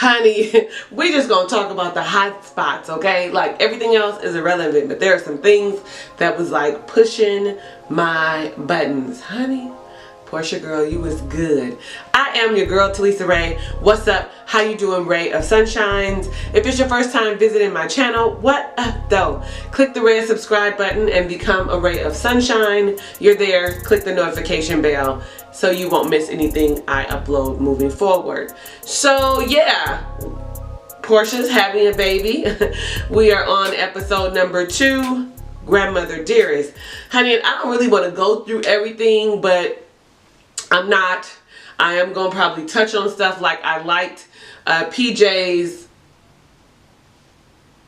Honey, we just gonna talk about the hot spots, okay? Like, everything else is irrelevant, but there are some things that was like pushing my buttons. Honey, Porsha girl, you was good. I am your girl, Talisa Rae. What's up? How you doing, Ray of Sunshines? If it's your first time visiting my channel, what up though? Click the red subscribe button and become a Ray of Sunshine. You're there. Click the notification bell so you won't miss anything I upload moving forward. So yeah, Porsha's having a baby. We are on episode number 2, Grandmother Dearest. Honey, I don't really want to go through everything, but I am going to probably touch on stuff like I liked PJ's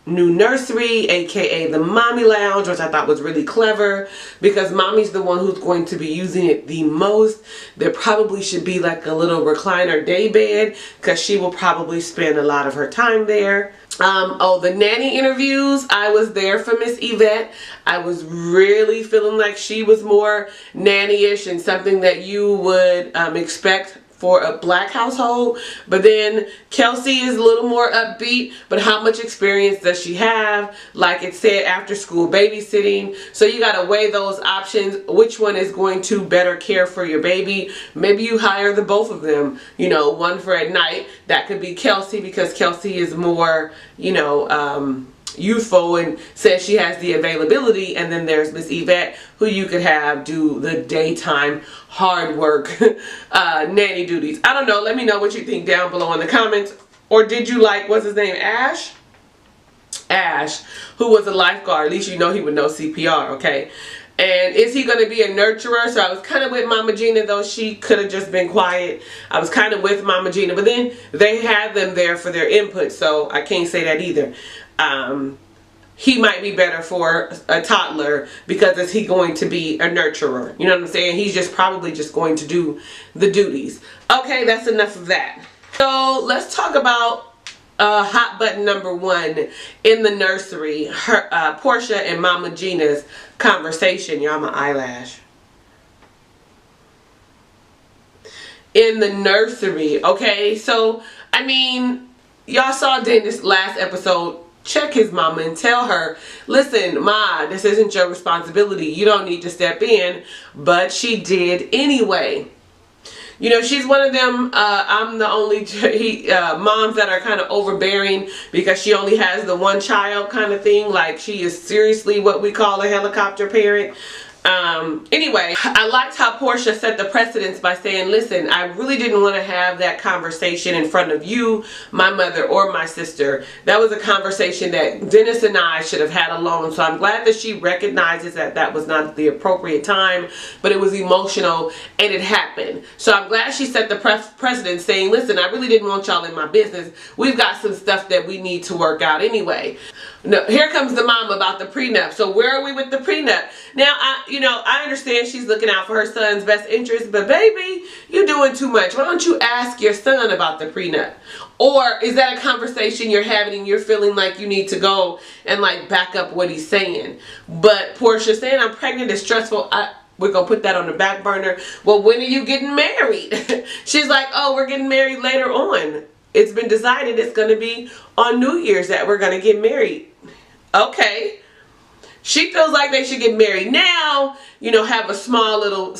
new nursery, aka the Mommy Lounge, which I thought was really clever because Mommy's the one who's going to be using it the most. There probably should be like a little recliner day bed because she will probably spend a lot of her time there. Oh, the nanny interviews, I was there for Miss Yvette. I was really feeling like she was more nanny-ish and something that you would expect for a black household. But then Kelsey is a little more upbeat, but how much experience does she have? Like it said, after school babysitting. So you got to weigh those options. Which one is going to better care for your baby? Maybe you hire the both of them, you know, one for at night. That could be Kelsey because Kelsey is more, you know, youthful and says she has the availability, and then there's Miss Yvette who you could have do the daytime hard work nanny duties. I don't know, let me know what you think down below in the comments. Or did you like, what's his name, Ash, who was a lifeguard? At least you know he would know CPR, okay? And is he going to be a nurturer? So I was kind of with Mama Gina, though she could have just been quiet. I was kind of with Mama Gina, but then they had them there for their input, so I can't say that either. He might be better for a toddler because is he going to be a nurturer? You know what I'm saying? He's just probably just going to do the duties. Okay, that's enough of that. So let's talk about hot button number 1 in the nursery. Porsha and Mama Gina's conversation. Y'all, my eyelash. In the nursery, okay? So, I mean, y'all saw Dennis last episode. Check his mama and tell her, listen, Ma, this isn't your responsibility. You don't need to step in. But she did anyway. You know, she's one of them, I'm the only moms that are kind of overbearing because she only has the one child kind of thing. Like, she is seriously what we call a helicopter parent. Anyway, I liked how Porsha set the precedence by saying, listen, I really didn't want to have that conversation in front of you, my mother, or my sister. That was a conversation that Dennis and I should have had alone. So I'm glad that she recognizes that that was not the appropriate time, but it was emotional and it happened. So I'm glad she set the precedent saying, listen, I really didn't want y'all in my business. We've got some stuff that we need to work out anyway. No, here comes the mom about the prenup. So where are we with the prenup? Now, I understand she's looking out for her son's best interest, but baby, you're doing too much. Why don't you ask your son about the prenup? Or is that a conversation you're having and you're feeling like you need to go and like back up what he's saying? But Porsha saying I'm pregnant is stressful. We're going to put that on the back burner. Well, when are you getting married? She's like, oh, we're getting married later on. It's been decided it's going to be on New Year's that we're going to get married. Okay. She feels like they should get married now, you know, have a small little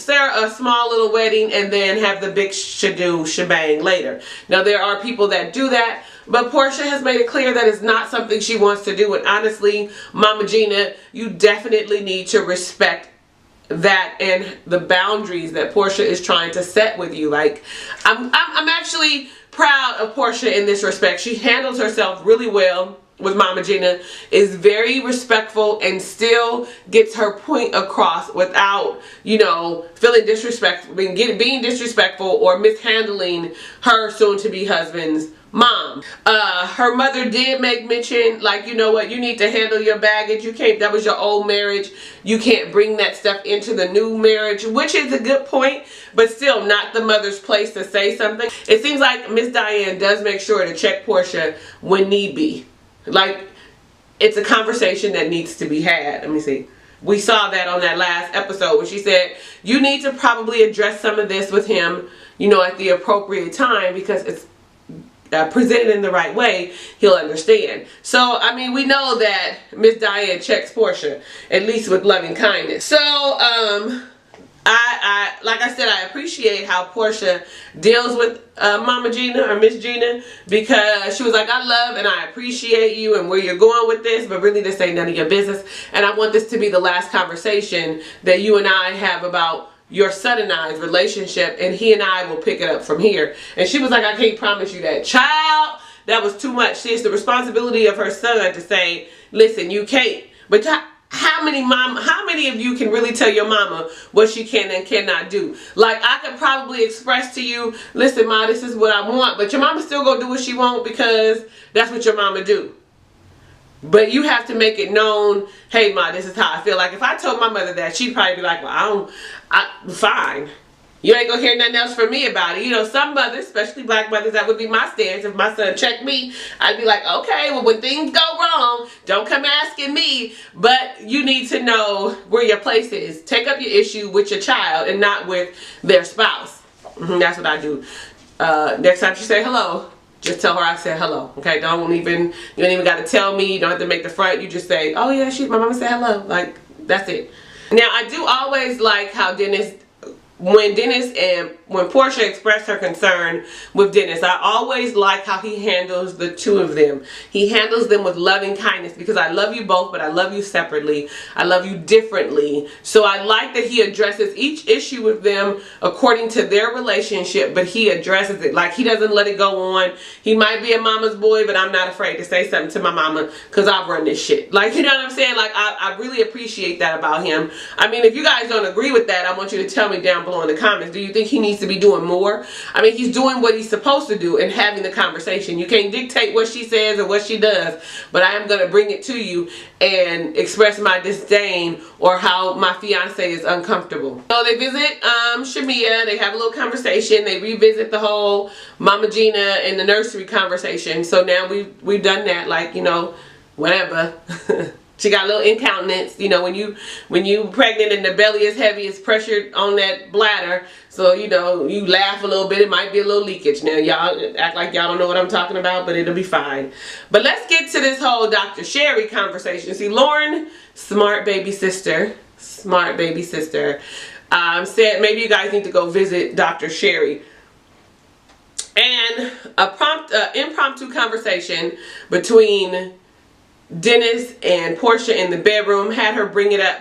wedding and then have the big shebang later. Now, there are people that do that, but Porsha has made it clear that it's not something she wants to do. And honestly, Mama Gina, you definitely need to respect that and the boundaries that Porsha is trying to set with you. Like, I'm actually proud of Porsha in this respect. She handles herself really well with Mama Gina, is very respectful and still gets her point across without, you know, feeling disrespectful, being disrespectful or mishandling her soon-to-be husband's mom. Her mother did make mention, like, you know what, you need to handle your baggage. You can't, that was your old marriage. You can't bring that stuff into the new marriage, which is a good point, but still not the mother's place to say something. It seems like Miss Diane does make sure to check Porsha when need be. Like, it's a conversation that needs to be had. Let me see. We saw that on that last episode where she said, you need to probably address some of this with him, you know, at the appropriate time, because presented in the right way, he'll understand. So, I mean, we know that Miss Diane checks Porsha, at least with loving kindness. So, I like I said, I appreciate how Porsha deals with Mama Gina or Miss Gina, because she was like, I love and I appreciate you and where you're going with this, but really this ain't none of your business. And I want this to be the last conversation that you and I have about your son and I's relationship, and he and I will pick it up from here. And she was like, I can't promise you that. Child, that was too much. See, it's the responsibility of her son to say, listen, you can't. But how many of you can really tell your mama what she can and cannot do? Like, I could probably express to you, listen, Ma, this is what I want, but your mama still gonna do what she want because that's what your mama do. But you have to make it known, hey, Ma, this is how I feel. Like, if I told my mother that, she'd probably be like, well, fine. You ain't gonna hear nothing else from me about it. You know, some mothers, especially black mothers, that would be my stance. If my son checked me, I'd be like, okay, well, when things go wrong, don't come asking me. But you need to know where your place is. Take up your issue with your child and not with their spouse. That's what I do. Next time she say hello, just tell her I said hello. Okay, you don't even got to tell me. You don't have to make the front. You just say, oh yeah, my mama said hello. Like, that's it. Now, I do always like how when Porsha expressed her concern with Dennis, I always like how he handles the two of them. He handles them with loving kindness, because I love you both, but I love you separately. I love you differently. So I like that he addresses each issue with them according to their relationship, but he addresses it. Like, he doesn't let it go on. He might be a mama's boy, but I'm not afraid to say something to my mama because I've run this shit. Like, you know what I'm saying? Like, I really appreciate that about him. I mean, if you guys don't agree with that, I want you to tell me down below in the comments. Do you think he needs to be doing more? I mean, he's doing what he's supposed to do and having the conversation. You can't dictate what she says or what she does, but I am going to bring it to you and express my disdain or how my fiance is uncomfortable. So they visit Shamia. They have a little conversation. They revisit the whole Mama Gina and the nursery conversation. So now we've done that, like, you know, whatever. She got a little incontinence. You know, when you pregnant and the belly is heavy, it's pressured on that bladder. So, you know, you laugh a little bit, it might be a little leakage. Now, y'all act like y'all don't know what I'm talking about, but it'll be fine. But let's get to this whole Dr. Sherry conversation. See, Lauren, smart baby sister, said maybe you guys need to go visit Dr. Sherry. And a impromptu conversation between Dennis and Porsha in the bedroom had her bring it up.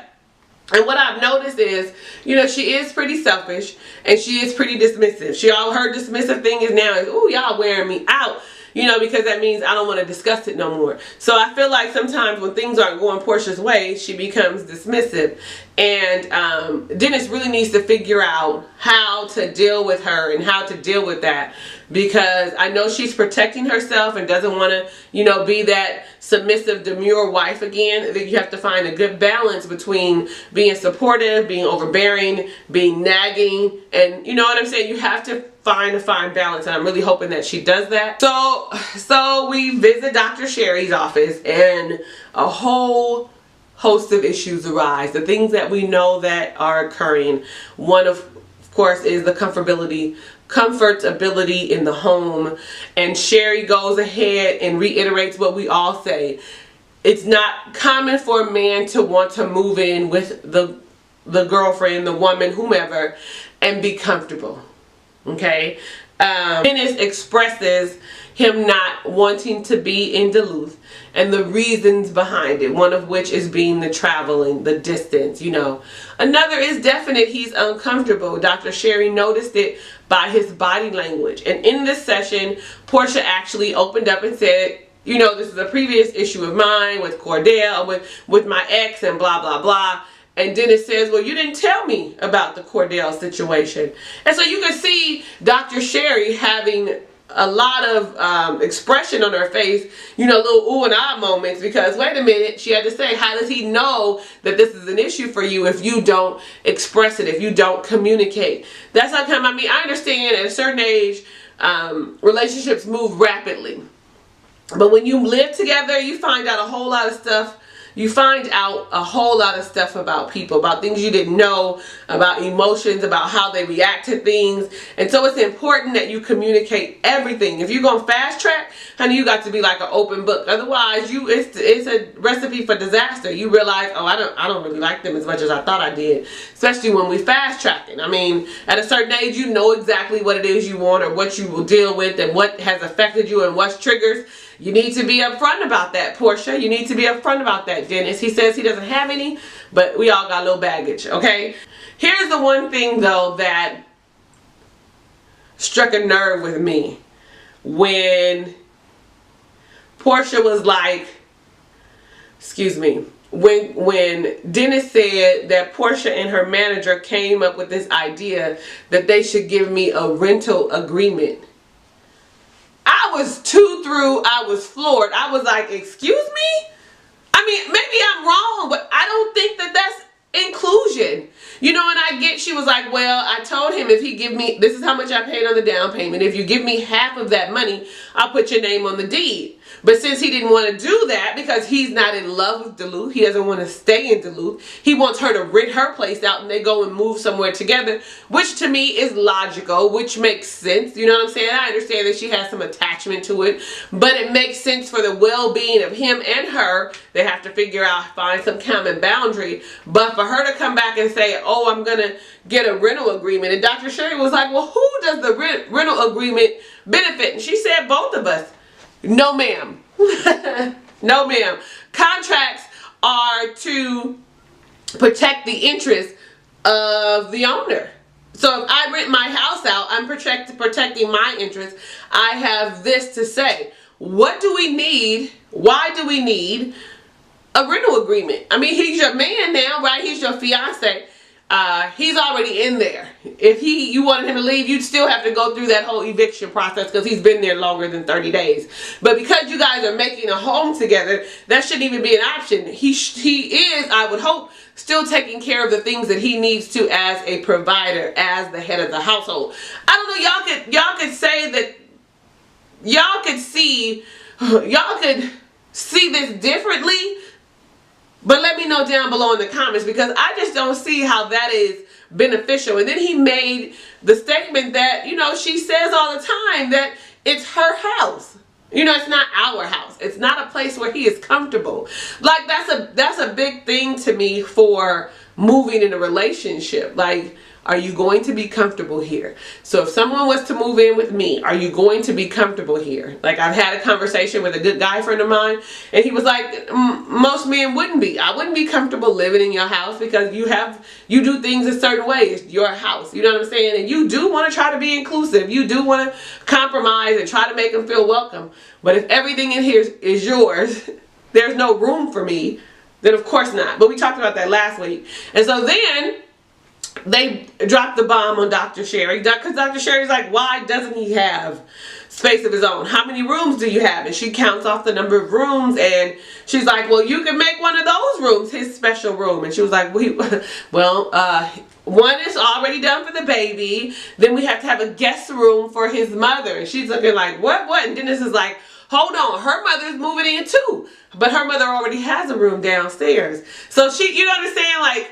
And what I've noticed is, you know, she is pretty selfish and she is pretty dismissive. Her dismissive thing is now is, ooh, y'all wearing me out. You know, because that means I don't want to discuss it no more. So I feel like sometimes when things aren't going Porsha's way, she becomes dismissive. And Dennis really needs to figure out how to deal with her and how to deal with that. Because I know she's protecting herself and doesn't want to, you know, be that submissive, demure wife again. I think you have to find a good balance between being supportive, being overbearing, being nagging. And you know what I'm saying? You have to find a fine balance, and I'm really hoping that she does that. So we visit Dr. Sherry's office, and a whole host of issues arise. The things that we know that are occurring. One of course is the comfortability in the home, and Sherry goes ahead and reiterates what we all say. It's not common for a man to want to move in with the girlfriend, the woman, whomever, and be comfortable. Okay, Dennis expresses him not wanting to be in Duluth and the reasons behind it, one of which is being the traveling, the distance, you know. Another is definite, he's uncomfortable. Dr. Sherry noticed it by his body language. And in this session, Porsha actually opened up and said, you know, this is a previous issue of mine with Cordell, with my ex and blah, blah, blah. And Dennis says, well, you didn't tell me about the Cordell situation. And so you can see Dr. Sherry having a lot of expression on her face, you know, little ooh and ah moments, because wait a minute, she had to say, how does he know that this is an issue for you if you don't express it, if you don't communicate? That's how come, I mean, I understand at a certain age, relationships move rapidly. But when you live together, you find out a whole lot of stuff you find out a whole lot of stuff about people, about things you didn't know, about emotions, about how they react to things. And so it's important that you communicate everything. If you're going to fast track, honey, you got to be like an open book. Otherwise, it's a recipe for disaster. You realize, oh, I don't really like them as much as I thought I did. Especially when we fast tracking. I mean, at a certain age, you know exactly what it is you want or what you will deal with and what has affected you and what's triggers. You need to be upfront about that, Porsha. You need to be upfront about that, Dennis. He says he doesn't have any, but we all got a little baggage, okay? Here's the one thing, though, that struck a nerve with me. When Porsha was like, excuse me, when Dennis said that Porsha and her manager came up with this idea that they should give me a rental agreement. I was I was floored. I was like, excuse me? I mean, maybe I'm wrong, but I don't think that that's inclusion. You know, and I get, she was like, well, I told him if he give me, this is how much I paid on the down payment. If you give me half of that money, I'll put your name on the deed. But since he didn't want to do that because he's not in love with Duluth, he doesn't want to stay in Duluth. He wants her to rent her place out and they go and move somewhere together, which to me is logical, which makes sense. You know what I'm saying? I understand that she has some attachment to it, but it makes sense for the well-being of him and her. They have to figure out, find some common boundary. But for her to come back and say, oh, I'm going to get a rental agreement. And Dr. Sherry was like, well, who does the rental agreement benefit? And she said, both of us. No, ma'am. No, ma'am. Contracts are to protect the interests of the owner. So if I rent my house out, I'm protecting my interests. I have this to say. What do we need? Why do we need a rental agreement? I mean, he's your man now, right? He's your fiance. He's already in there. If you wanted him to leave, you'd still have to go through that whole eviction process because he's been there longer than 30 days. But because you guys are making a home together, that shouldn't even be an option. He is, I would hope, still taking care of the things that he needs to as a provider, as the head of the household. I don't know, y'all could say that, y'all could see this differently. But let me know down below in the comments because I just don't see how that is beneficial. And then he made the statement that, you know, she says all the time that it's her house. You know, it's not our house. It's not a place where he is comfortable. Like, that's a big thing to me for moving in a relationship. Like, are you going to be comfortable here? So if someone was to move in with me, are you going to be comfortable here? Like, I've had a conversation with a good guy friend of mine, and he was like, most men wouldn't be. I wouldn't be comfortable living in your house because you do things a certain way. It's your house. You know what I'm saying? And you do want to try to be inclusive. You do want to compromise and try to make them feel welcome. But if everything in here is yours, there's no room for me, then of course not. But we talked about that last week. And so then they dropped the bomb on Dr. Sherry because Dr. Sherry's like, why doesn't he have space of his own? How many rooms do you have? And she counts off the number of rooms and she's like, well, you can make one of those rooms his special room. And she was like, one is already done for the baby. Then we have to have a guest room for his mother. And she's looking like, what? And Dennis is like, hold on, her mother's moving in too. But her mother already has a room downstairs. So you know what I'm saying? Like,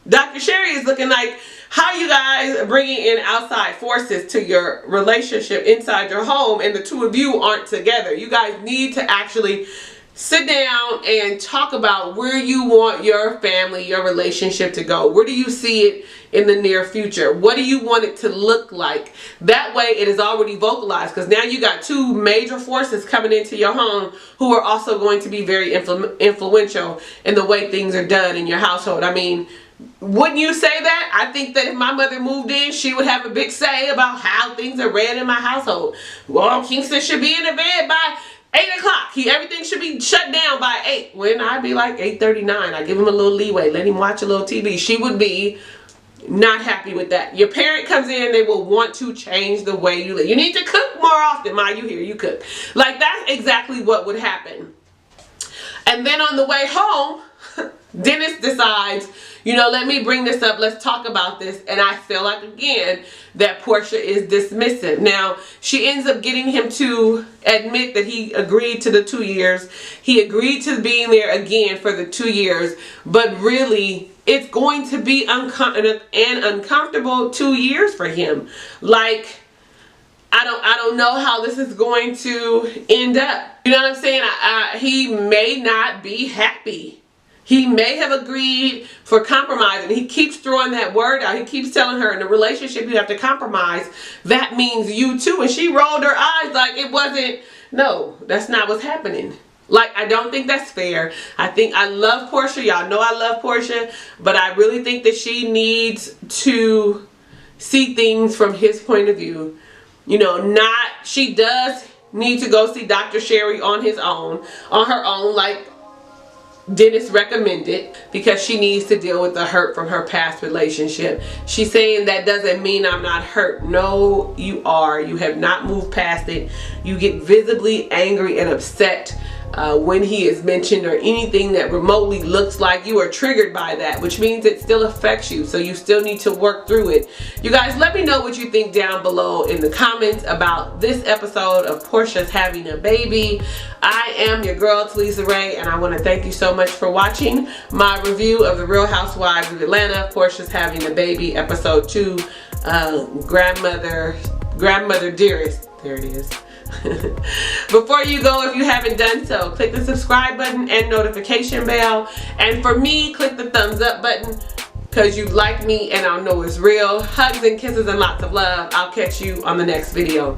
Dr. Sherry is looking like, how you guys are bringing in outside forces to your relationship inside your home and the two of you aren't together. You guys need to actually sit down and talk about where you want your family, your relationship to go. Where do you see it in the near future? What do you want it to look like? That way it is already vocalized because now you got two major forces coming into your home who are also going to be very influential in the way things are done in your household. I mean, wouldn't you say that? I think that if my mother moved in, she would have a big say about how things are ran in my household. Well, Kingston should be in the bed by 8 o'clock. Everything should be shut down by 8. When I'd be like 8:39, I give him a little leeway, let him watch a little TV. She would be not happy with that. Your parent comes in, they will want to change the way you live. You need to cook more often. Ma, you hear, you cook. Like, that's exactly what would happen. And then on the way home, Dennis decides, you know, let me bring this up, let's talk about this, and I feel like, again, that Porsha is dismissive. Now, she ends up getting him to admit that he agreed to the 2 years. He agreed to being there again for the 2 years, but really, it's going to be an uncomfortable 2 years for him. Like, I don't know how this is going to end up. You know what I'm saying? He may not be happy. He may have agreed for compromise, and he keeps throwing that word out. He keeps telling her, in a relationship you have to compromise. That means you too. And she rolled her eyes like it wasn't. No, that's not what's happening. Like, I don't think that's fair. I love Porsha. Y'all know I love Porsha. But I really think that she needs to see things from his point of view. You know, she does need to go see Dr. Sherry on her own, like Dennis recommended, because she needs to deal with the hurt from her past relationship. She's saying that doesn't mean I'm not hurt. No, you are. You have not moved past it. You get visibly angry and upset when he is mentioned, or anything that remotely looks like you are triggered by that, which means it still affects you. So you still need to work through it. You guys, let me know what you think down below in the comments about this episode of Porsha's having a baby. I am your girl, Talisa Rae, and I want to thank you so much for watching my review of The Real Housewives of Atlanta, Porsha's having a baby, episode 2, grandmother dearest. There it is. Before you go, if you haven't done so, click the subscribe button and notification bell, and for me, click the thumbs up button, because you like me and I know it's real. Hugs and kisses and lots of love. I'll catch you on the next video.